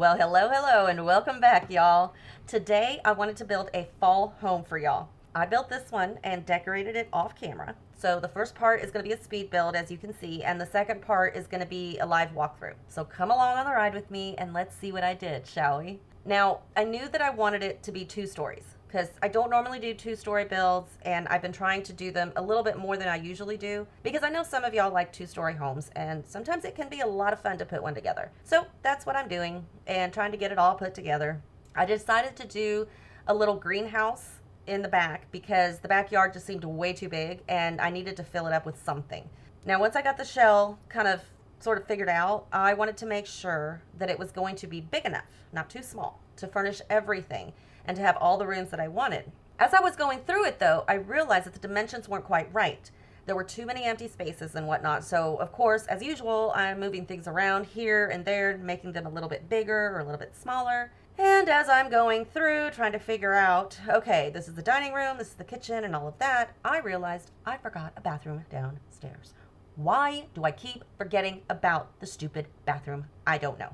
Well, hello, and welcome back, y'all. Today, I wanted to build a fall home for y'all. I built this one and decorated it off camera. So, the first part is going to be a speed build, as you can see, and the second part is going to be a live walkthrough. So, come along on the ride with me and let's see what I did, shall we? Now, I knew that I wanted it to be 2 stories because I don't normally do 2-story builds, and I've been trying to do them a little bit more than I usually do because I know some of y'all like 2-story homes, and sometimes it can be a lot of fun to put one together. So that's what I'm doing and trying to get it all put together. I decided to do a little greenhouse in the back because the backyard just seemed way too big and I needed to fill it up with something. Now, once I got the shell kind of sort of figured out, I wanted to make sure that it was going to be big enough, not too small, to furnish everything and to have all the rooms that I wanted. As I was going through it, though, I realized that the dimensions weren't quite right. There were too many empty spaces and whatnot. So, of course, as usual, I'm moving things around here and there, making them a little bit bigger or a little bit smaller. And as I'm going through, trying to figure out, okay, this is the dining room, this is the kitchen, and all of that, I realized I forgot a bathroom downstairs. Why do I keep forgetting about the stupid bathroom? I don't know.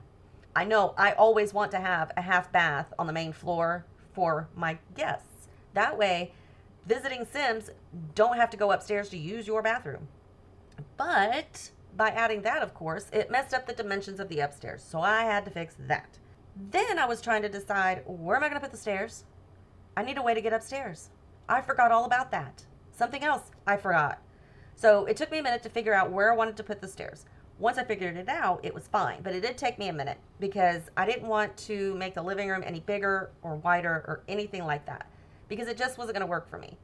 I know I always want to have a half bath on the main floor for my guests. That way, visiting Sims don't have to go upstairs to use your bathroom. But by adding that, of course, it messed up the dimensions of the upstairs. So I had to fix that. Then I was trying to decide, where am I going to put the stairs? I need a way to get upstairs. I forgot all about that. Something else I forgot. So it took me a minute to figure out where I wanted to put the stairs. Once I figured it out, it was fine, but it did take me a minute because I didn't want to make the living room any bigger or wider or anything like that because it just wasn't going to work for me.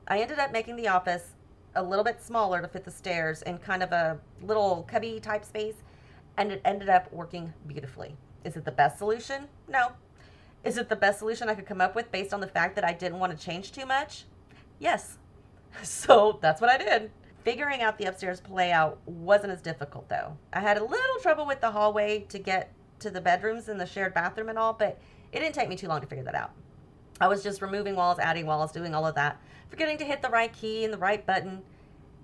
I ended up making the office a little bit smaller to fit the stairs in kind of a little cubby type space, and it ended up working beautifully. Is it the best solution? No. Is it the best solution I could come up with based on the fact that I didn't want to change too much? Yes. So that's what I did. Figuring out the upstairs layout wasn't as difficult, though. I had a little trouble with the hallway to get to the bedrooms and the shared bathroom and all, but it didn't take me too long to figure that out. I was just removing walls, adding walls, doing all of that, forgetting to hit the right key and the right button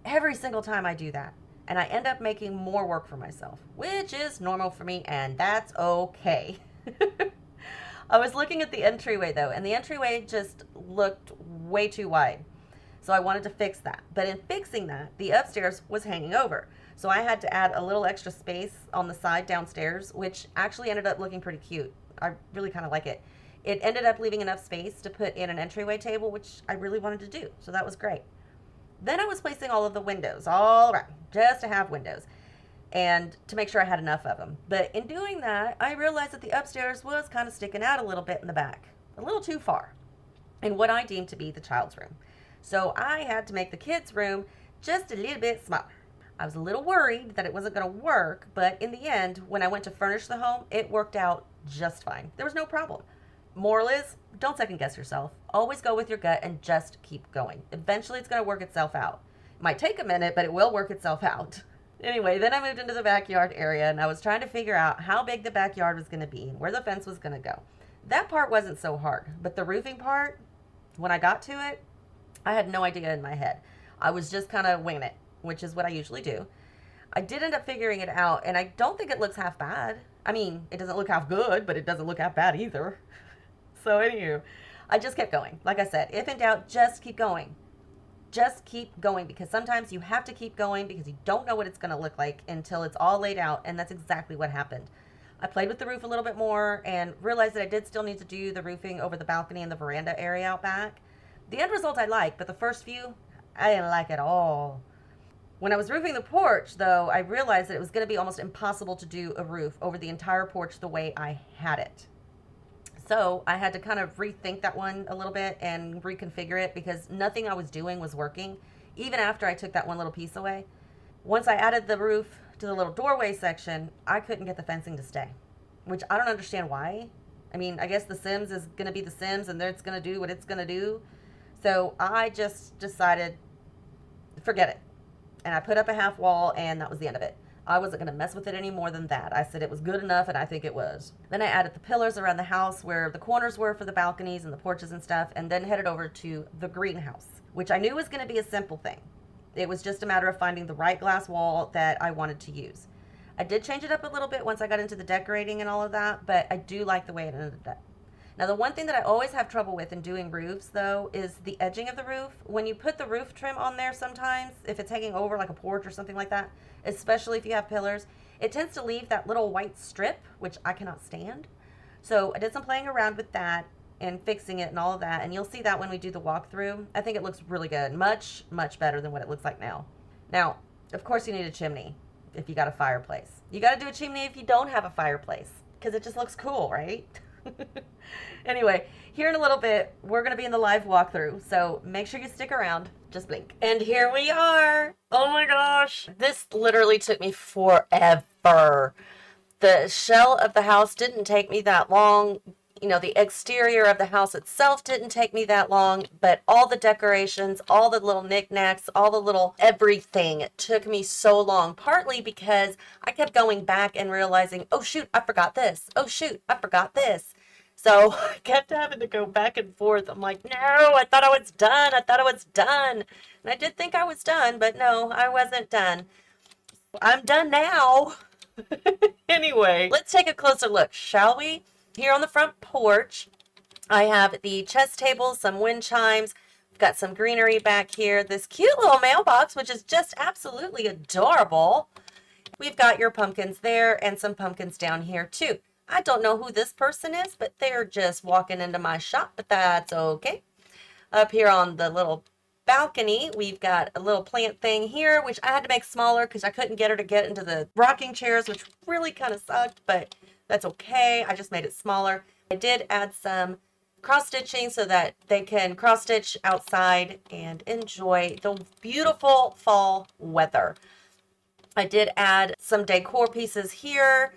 every single time I do that. And I end up making more work for myself, which is normal for me, and that's okay. I was looking at the entryway, though, and the entryway just looked way too wide. So I wanted to fix that. But in fixing that, the upstairs was hanging over. So I had to add a little extra space on the side downstairs, which actually ended up looking pretty cute. I really kind of like it. It ended up leaving enough space to put in an entryway table, which I really wanted to do. So that was great. Then I was placing all of the windows all around, just to have windows and to make sure I had enough of them. But in doing that, I realized that the upstairs was kind of sticking out a little bit in the back, a little too far, in what I deemed to be the child's room. So I had to make the kids' room just a little bit smaller. I was a little worried that it wasn't going to work, but in the end, when I went to furnish the home, it worked out just fine. There was no problem. Moral is, don't second guess yourself. Always go with your gut and just keep going. Eventually, it's going to work itself out. It might take a minute, but it will work itself out. Anyway, then I moved into the backyard area, and I was trying to figure out how big the backyard was going to be and where the fence was going to go. That part wasn't so hard, but the roofing part, when I got to it, I had no idea in my head. I was just kind of winging it, which is what I usually do. I did end up figuring it out, and I don't think it looks half bad. I mean, it doesn't look half good, but it doesn't look half bad either. So anywho, I just kept going. Like I said, if in doubt, just keep going. Just keep going, because sometimes you have to keep going because you don't know what it's going to look like until it's all laid out, and that's exactly what happened. I played with the roof a little bit more and realized that I did still need to do the roofing over the balcony and the veranda area out back. The end result I like, but the first few, I didn't like at all. When I was roofing the porch, though, I realized that it was going to be almost impossible to do a roof over the entire porch the way I had it. So I had to kind of rethink that one a little bit and reconfigure it because nothing I was doing was working, even after I took that one little piece away. Once I added the roof to the little doorway section, I couldn't get the fencing to stay, which I don't understand why. I mean, I guess The Sims is going to be The Sims and it's going to do what it's going to do. So I just decided, forget it. And I put up a half wall, and that was the end of it. I wasn't going to mess with it any more than that. I said it was good enough, and I think it was. Then I added the pillars around the house where the corners were for the balconies and the porches and stuff, and then headed over to the greenhouse, which I knew was going to be a simple thing. It was just a matter of finding the right glass wall that I wanted to use. I did change it up a little bit once I got into the decorating and all of that, but I do like the way it ended up. Now, the one thing that I always have trouble with in doing roofs, though, is the edging of the roof. When you put the roof trim on there sometimes, if it's hanging over like a porch or something like that, especially if you have pillars, it tends to leave that little white strip, which I cannot stand. So I did some playing around with that and fixing it and all of that, and you'll see that when we do the walkthrough. I think it looks really good. Much, much better than what it looks like now. Now, of course, you need a chimney if you got a fireplace. You got to do a chimney if you don't have a fireplace because it just looks cool, right? Anyway, here in a little bit, we're going to be in the live walkthrough, so make sure you stick around. Just blink. And here we are. Oh my gosh. This literally took me forever. The shell of the house didn't take me that long. You know, the exterior of the house itself didn't take me that long, but all the decorations, all the little knickknacks, all the little everything took me so long, partly because I kept going back and realizing, oh shoot, I forgot this. Oh shoot, I forgot this. So I kept having to go back and forth. I'm like, no, I thought I was done. I thought I was done. And I did think I was done, but no, I wasn't done. I'm done now. Anyway, let's take a closer look, shall we? Here on the front porch, I have the chess table, some wind chimes. I've got some greenery back here. This cute little mailbox, which is just absolutely adorable. We've got your pumpkins there and some pumpkins down here too. I don't know who this person is, but they're just walking into my shop, but that's okay. Up here on the little balcony, we've got a little plant thing here, which I had to make smaller because I couldn't get her to get into the rocking chairs, which really kind of sucked, but that's okay. I just made it smaller. I did add some cross stitching so that they can cross stitch outside and enjoy the beautiful fall weather. I did add some decor pieces here,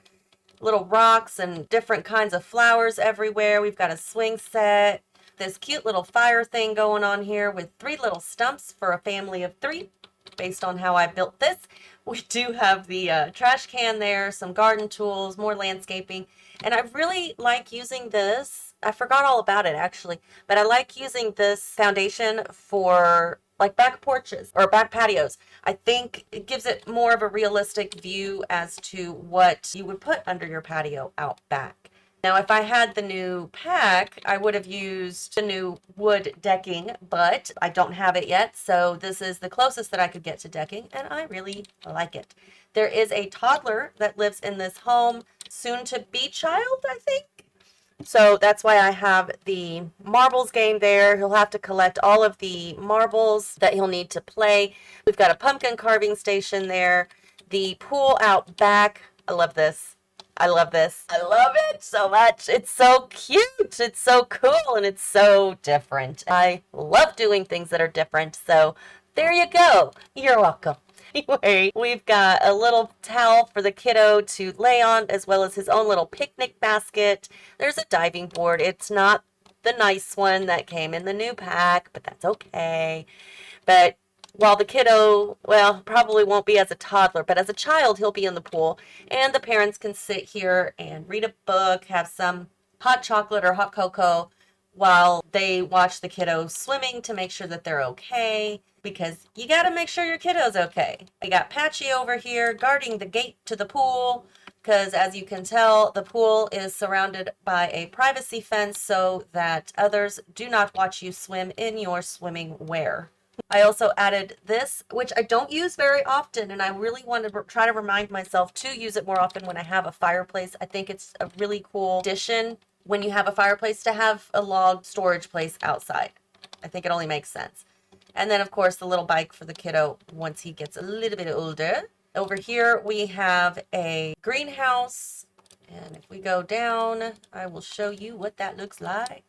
little rocks and different kinds of flowers everywhere. We've got a swing set, this cute little fire thing going on here with 3 little stumps for a family of 3 based on how I built this. We do have the trash can there, some garden tools, more landscaping, and I really like using this. I forgot all about it actually, but I like using this foundation for like back porches or back patios. I think it gives it more of a realistic view as to what you would put under your patio out back. Now, if I had the new pack, I would have used the new wood decking, but I don't have it yet, so this is the closest that I could get to decking, and I really like it. There is a toddler that lives in this home, soon to be child, I think. So that's why I have the marbles game there. He'll have to collect all of the marbles that he'll need to play. We've got a pumpkin carving station there. The pool out back. I love this. I love this. I love it so much. It's so cute. It's so cool and it's so different. I love doing things that are different. So there you go. You're welcome. Anyway, we've got a little towel for the kiddo to lay on, as well as his own little picnic basket. There's a diving board. It's not the nice one that came in the new pack, but that's okay. But while the kiddo, well, probably won't be as a toddler, but as a child, he'll be in the pool. And the parents can sit here and read a book, have some hot chocolate or hot cocoa while they watch the kiddo swimming to make sure that they're okay, because you got to make sure your kiddo's okay. I got Patchy over here guarding the gate to the pool, because as you can tell, the pool is surrounded by a privacy fence so that others do not watch you swim in your swimming wear. I also added this, which I don't use very often, and I really want to try to remind myself to use it more often when I have a fireplace. I think it's a really cool addition when you have a fireplace to have a log storage place outside. I think it only makes sense. And then, of course, the little bike for the kiddo once he gets a little bit older. Over here, we have a greenhouse. And if we go down, I will show you what that looks like.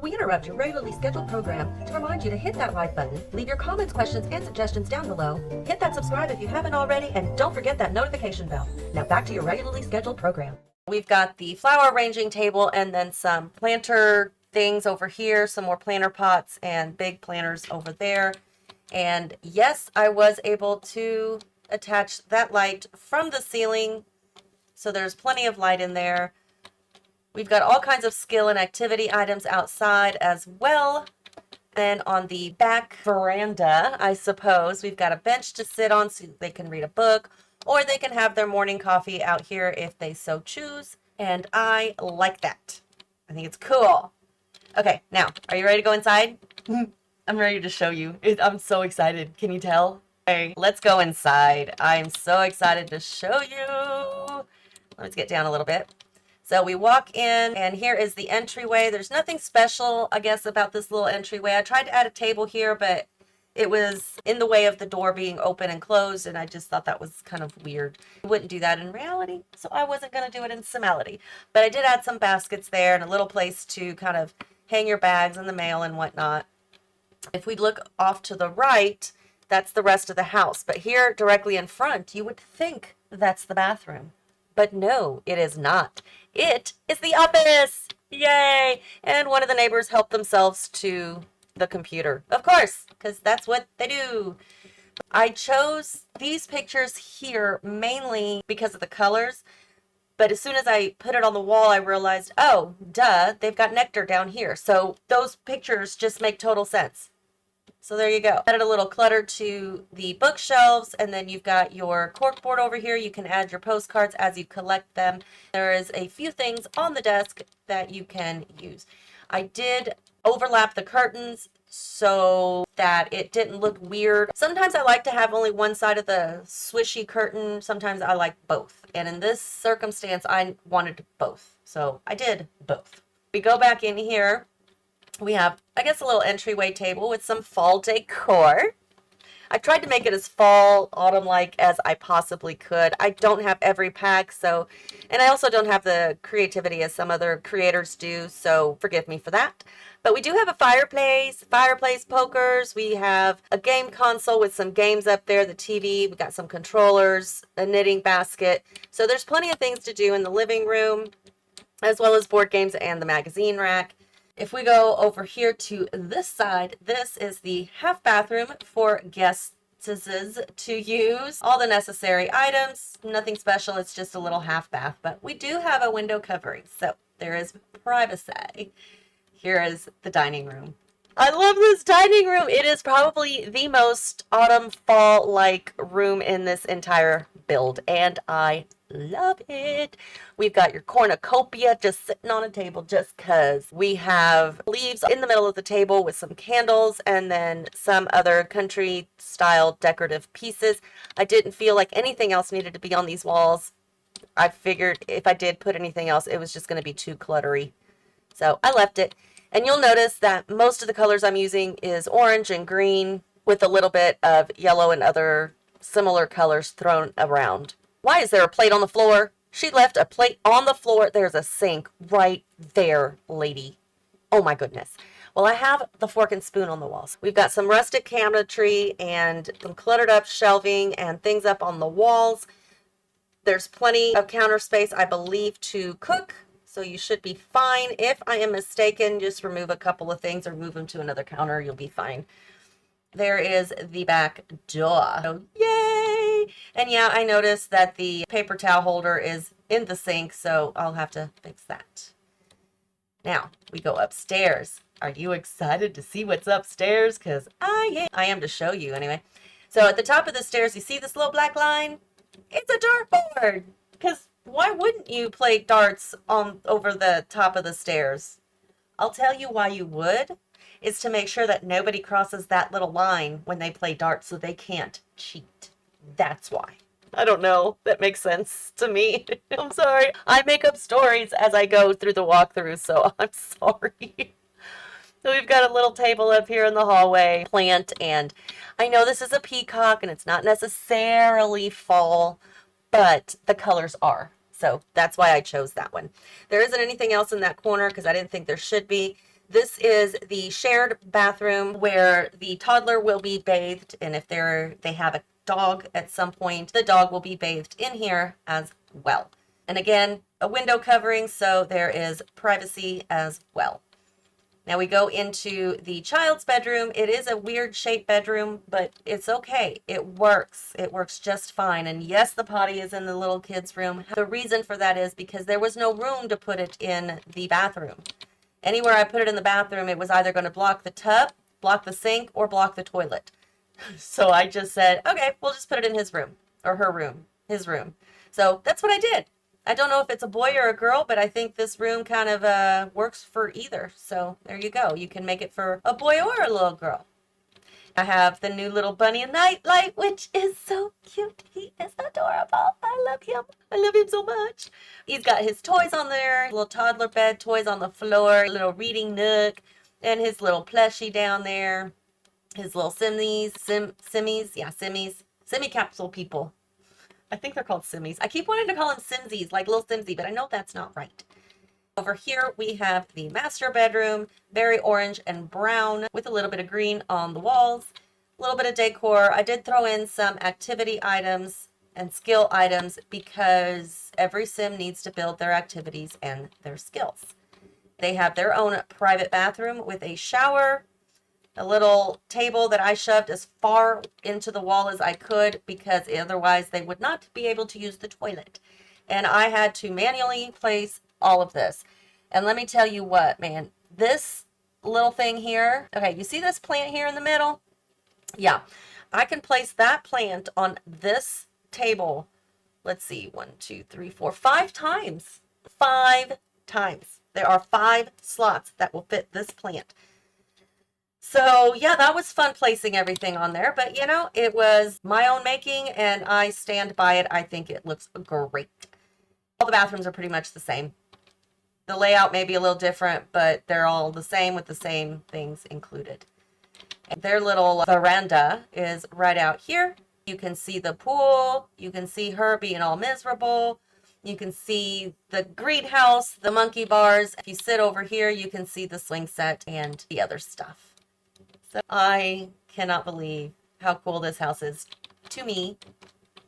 We interrupt your regularly scheduled program to remind you to hit that like button, leave your comments, questions, and suggestions down below, hit that subscribe if you haven't already, and don't forget that notification bell. Now back to your regularly scheduled program. We've got the flower arranging table and then some planter things over here, some more planter pots and big planters over there. And yes, I was able to attach that light from the ceiling, so there's plenty of light in there. We've got all kinds of skill and activity items outside as well. Then on the back veranda, I suppose, we've got a bench to sit on so they can read a book, or they can have their morning coffee out here if they so choose. And I like that. I think it's cool. Okay, now, are you ready to go inside? I'm ready to show you. I'm so excited. Can you tell? Okay, let's go inside. I'm so excited to show you. Let's get down a little bit. So we walk in, and here is the entryway. There's nothing special, I guess, about this little entryway. I tried to add a table here, but it was in the way of the door being open and closed, and I just thought that was kind of weird. I wouldn't do that in reality, so I wasn't going to do it in Simality. But I did add some baskets there and a little place to kind of hang your bags and the mail and whatnot. If we look off to the right, that's the rest of the house. But here, directly in front, you would think that's the bathroom. But no, it is not. It is the office! Yay! And one of the neighbors helped themselves to the computer. Of course, because that's what they do. I chose these pictures here mainly because of the colors. But as soon as I put it on the wall, I realized, oh, duh, they've got nectar down here. So those pictures just make total sense. So there you go. Added a little clutter to the bookshelves, and then you've got your corkboard over here. You can add your postcards as you collect them. There is a few things on the desk that you can use. I did overlap the curtains so that it didn't look weird. Sometimes I like to have only one side of the swishy curtain. Sometimes I like both. And in this circumstance, I wanted both. So I did both. We go back in here. We have, I guess, a little entryway table with some fall decor. I tried to make it as fall, autumn-like as I possibly could. I don't have every pack, so, and I also don't have the creativity as some other creators do, so forgive me for that. But we do have a fireplace pokers. We have a game console with some games up there, the TV. We got some controllers, a knitting basket. So there's plenty of things to do in the living room, as well as board games and the magazine rack. If we go over here to this side, this is the half bathroom for guests to use. All the necessary items, nothing special, it's just a little half bath, but we do have a window covering, so there is privacy. Here is the dining room. I love this dining room. It is probably the most autumn fall-like room in this entire build, and I love it. We've got your cornucopia just sitting on a table just because. We have leaves in the middle of the table with some candles and then some other country style decorative pieces. I didn't feel like anything else needed to be on these walls. I figured if I did put anything else, it was just going to be too cluttery. So I left it. And you'll notice that most of the colors I'm using is orange and green with a little bit of yellow and other similar colors thrown around. Why is there a plate on the floor? She left a plate on the floor. There's a sink right there, lady. Oh my goodness. Well, I have the fork and spoon on the walls. We've got some rustic cabinetry and some cluttered up shelving and things up on the walls. There's plenty of counter space, I believe, to cook. So you should be fine. If I am mistaken, just remove a couple of things or move them to another counter. You'll be fine. There is the back door. So, yay! And yeah, I noticed that the paper towel holder is in the sink, so I'll have to fix that. Now, we go upstairs. Are you excited to see what's upstairs? Because I am to show you anyway. So at the top of the stairs, you see this little black line? It's a dartboard. Because why wouldn't you play darts over the top of the stairs? I'll tell you why you would. Is to make sure that nobody crosses that little line when they play darts so they can't cheat. That's why. I don't know. That makes sense to me. I'm sorry. I make up stories as I go through the walkthrough, so I'm sorry. So we've got a little table up here in the hallway, plant, and I know this is a peacock and it's not necessarily fall, but the colors are. So that's why I chose that one. There isn't anything else in that corner because I didn't think there should be. This is the shared bathroom where the toddler will be bathed, and if they have a dog at some point, the dog will be bathed in here as well. And again, a window covering, so there is privacy as well. Now we go into the child's bedroom. It is a weird shaped bedroom, but it's okay. It works. It works just fine. And yes, the potty is in the little kid's room. The reason for that is because there was no room to put it in the bathroom. Anywhere I put it in the bathroom, it was either going to block the tub, block the sink, or block the toilet. So I just said, okay, we'll just put it in his room or her room. his room. So that's what I did. I don't know if it's a boy or a girl, but I think this room kind of works for either. So there you go. You can make it for a boy or a little girl. I have the new little bunny nightlight, which is so cute. He is adorable. I love him. I love him so much. He's got his toys on there, little toddler bed, toys on the floor, little reading nook, and his little plushie down there. His little semi-capsule people. I think they're called simmies. I keep wanting to call them simsies, like little simsy, but I know that's not right. Over here we have the master bedroom, very orange and brown with a little bit of green on the walls, a little bit of decor. I did throw in some activity items and skill items because every sim needs to build their activities and their skills. They have their own private bathroom with a shower, a little table that I shoved as far into the wall as I could because otherwise they would not be able to use the toilet. And I had to manually place all of this. And let me tell you what, man, this little thing here, okay, you see this plant here in the middle? Yeah, I can place that plant on this table. Let's see, 1, 2, 3, 4, 5 times. 5 times. There are 5 slots that will fit this plant. So yeah, that was fun placing everything on there, but you know, it was my own making and I stand by it. I think it looks great. All the bathrooms are pretty much the same. The layout may be a little different, but they're all the same with the same things included. And their little veranda is right out here. You can see the pool. You can see her being all miserable. You can see the greenhouse, the monkey bars. If you sit over here, you can see the swing set and the other stuff. So I cannot believe how cool this house is to me.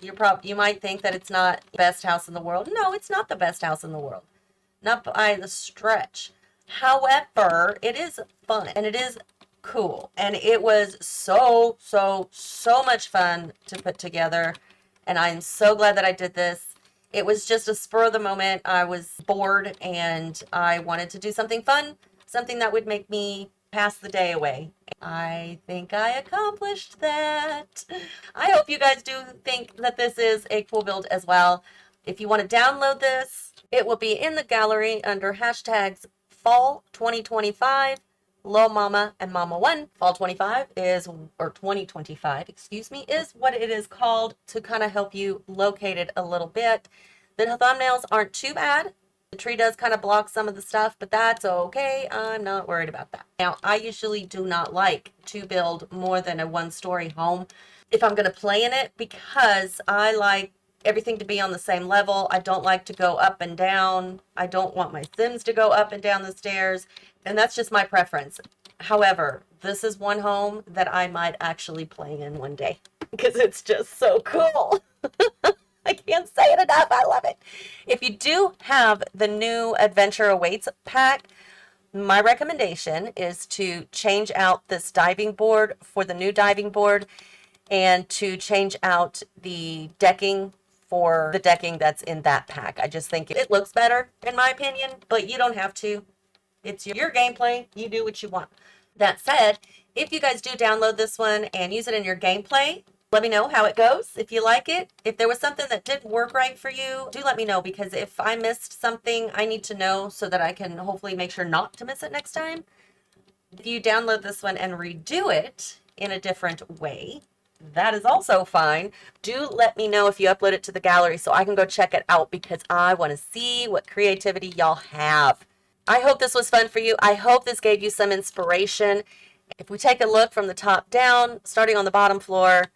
You might think that it's not the best house in the world. No, it's not the best house in the world. Not by the stretch. However, it is fun and it is cool. And it was so much fun to put together. And I'm so glad that I did this. It was just a spur of the moment. I was bored and I wanted to do something fun, something that would make me pass the day away. I think I accomplished that. I hope you guys do think that this is a cool build as well. If you want to download this, it will be in the gallery under hashtags fall 2025, lilmomma and Momma-One. Fall 25 is, or 2025, excuse me, is what it is called to kind of help you locate it a little bit. The thumbnails aren't too bad. The tree does kind of block some of the stuff, but that's okay. I'm not worried about that. Now, I usually do not like to build more than a 1-story home if I'm going to play in it because I like everything to be on the same level. I don't like to go up and down. I don't want my Sims to go up and down the stairs, and that's just my preference. However, this is one home that I might actually play in one day because it's just so cool. I can't say it enough. I love it. If you do have the new Adventure Awaits pack, my recommendation is to change out this diving board for the new diving board and to change out the decking for the decking that's in that pack. I just think it looks better in my opinion, but you don't have to. It's your gameplay. You do what you want. That said, if you guys do download this one and use it in your gameplay, let me know how it goes. If you like it, if there was something that didn't work right for you, do let me know because if I missed something, I need to know so that I can hopefully make sure not to miss it next time. If you download this one and redo it in a different way, that is also fine. Do let me know if you upload it to the gallery so I can go check it out because I want to see what creativity y'all have. I hope this was fun for you. I hope this gave you some inspiration. If we take a look from the top down, starting on the bottom floor,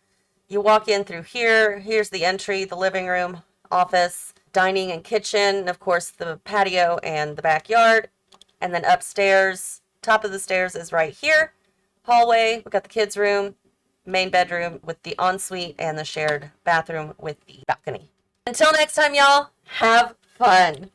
you walk in through here. Here's the entry, the living room, office, dining and kitchen, and of course the patio and the backyard. And then upstairs, top of the stairs is right here. Hallway, we've got the kids' room, main bedroom with the ensuite, and the shared bathroom with the balcony. Until next time, y'all, have fun.